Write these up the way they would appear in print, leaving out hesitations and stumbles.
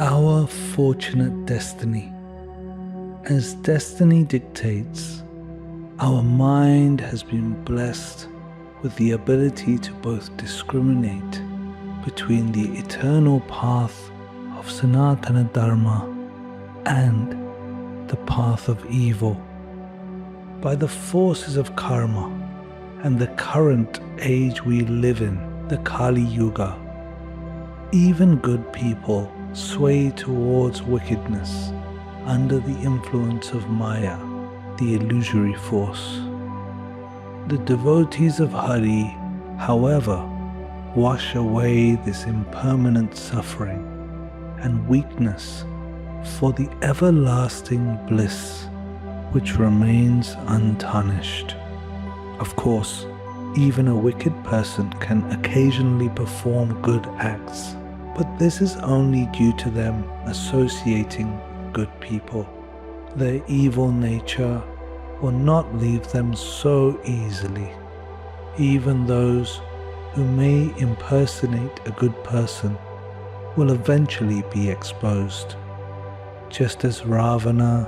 Our fortunate destiny. As destiny dictates, our mind has been blessed with the ability to both discriminate between the eternal path of Sanatana Dharma and the path of evil. By the forces of karma and the current age we live in, the Kali Yuga, even good people sway towards wickedness under the influence of Maya, the illusory force. The devotees of Hari, however, wash away this impermanent suffering and weakness for the everlasting bliss which remains untarnished. Of course, even a wicked person can occasionally perform good acts, but this is only due to them associating good people. Their evil nature will not leave them so easily. Even those who may impersonate a good person will eventually be exposed, just as Ravana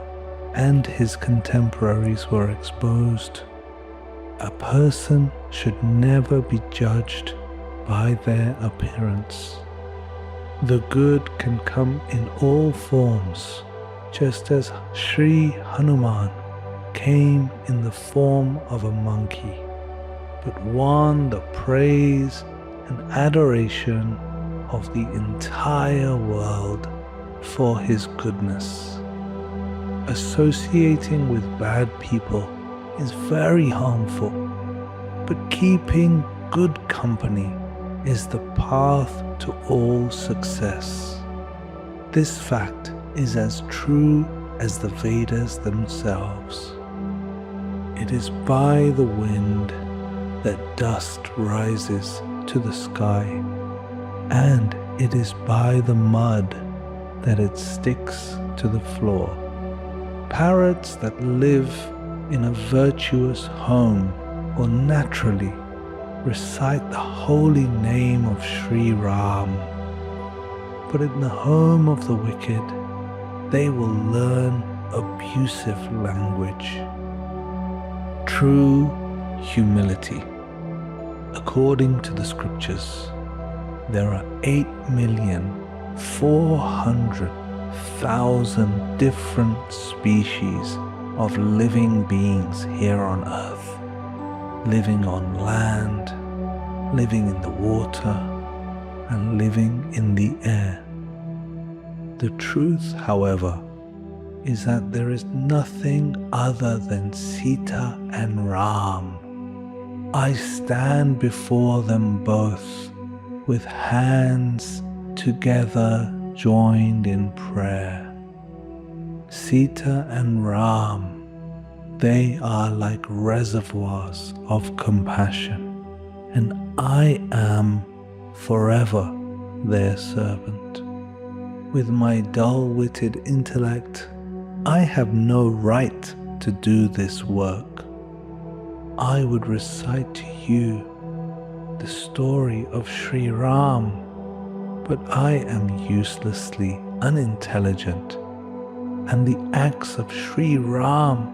and his contemporaries were exposed. A person should never be judged by their appearance. The good can come in all forms, just as Sri Hanuman came in the form of a monkey, but won the praise and adoration of the entire world for his goodness. Associating with bad people is very harmful, but keeping good company is the path to all success. This fact is as true as the Vedas themselves. It is by the wind that dust rises to the sky, and it is by the mud that it sticks to the floor. Parrots that live in a virtuous home will naturally recite the holy name of Sri Ram, but in the home of the wicked, they will learn abusive language. True humility. According to the scriptures, there are 8,400,000 different species of living beings here on earth, living on land, living in the water, and living in the air. The truth, however, is that there is nothing other than Sita and Ram. I stand before them both with hands together joined in prayer. Sita and Ram, they are like reservoirs of compassion, and I am forever their servant. With my dull-witted intellect, I have no right to do this work. I would recite to you the story of Sri Ram, but I am uselessly unintelligent, and the acts of Sri Ram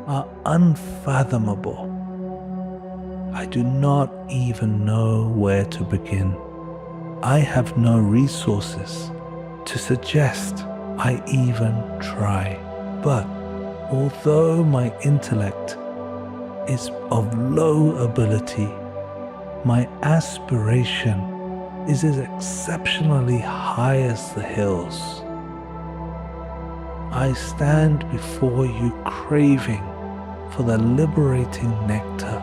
are unfathomable. I do not even know where to begin. I have no resources to suggest I even try. But although my intellect is of low ability, my aspiration is as exceptionally high as the hills. I stand before you craving for the liberating nectar,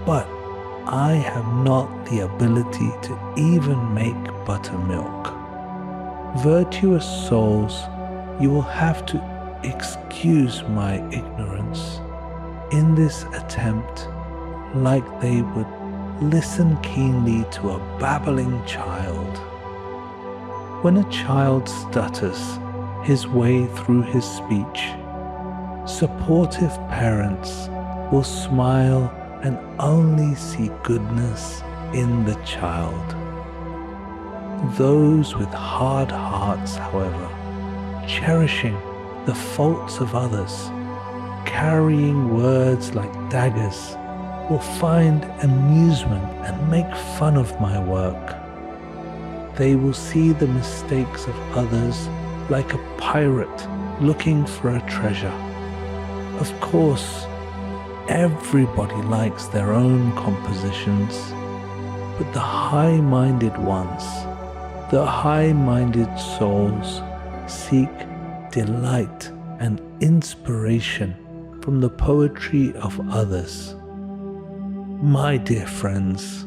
but I have not the ability to even make buttermilk. Virtuous souls, you will have to excuse my ignorance in this attempt, like they would listen keenly to a babbling child. When a child stutters his way through his speech, supportive parents will smile and only see goodness in the child. Those with hard hearts, however, cherishing the faults of others, carrying words like daggers, will find amusement and make fun of my work. They will see the mistakes of others like a pirate looking for a treasure. Of course, everybody likes their own compositions, but the high-minded ones, the high-minded souls, seek delight and inspiration from the poetry of others. My dear friends,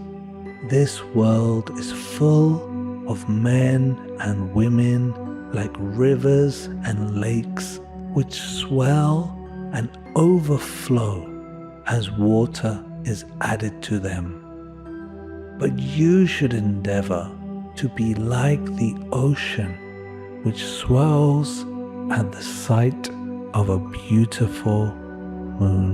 this world is full of men and women like rivers and lakes which swell and overflow as water is added to them. But you should endeavor to be like the ocean which swells at the sight of a beautiful moon.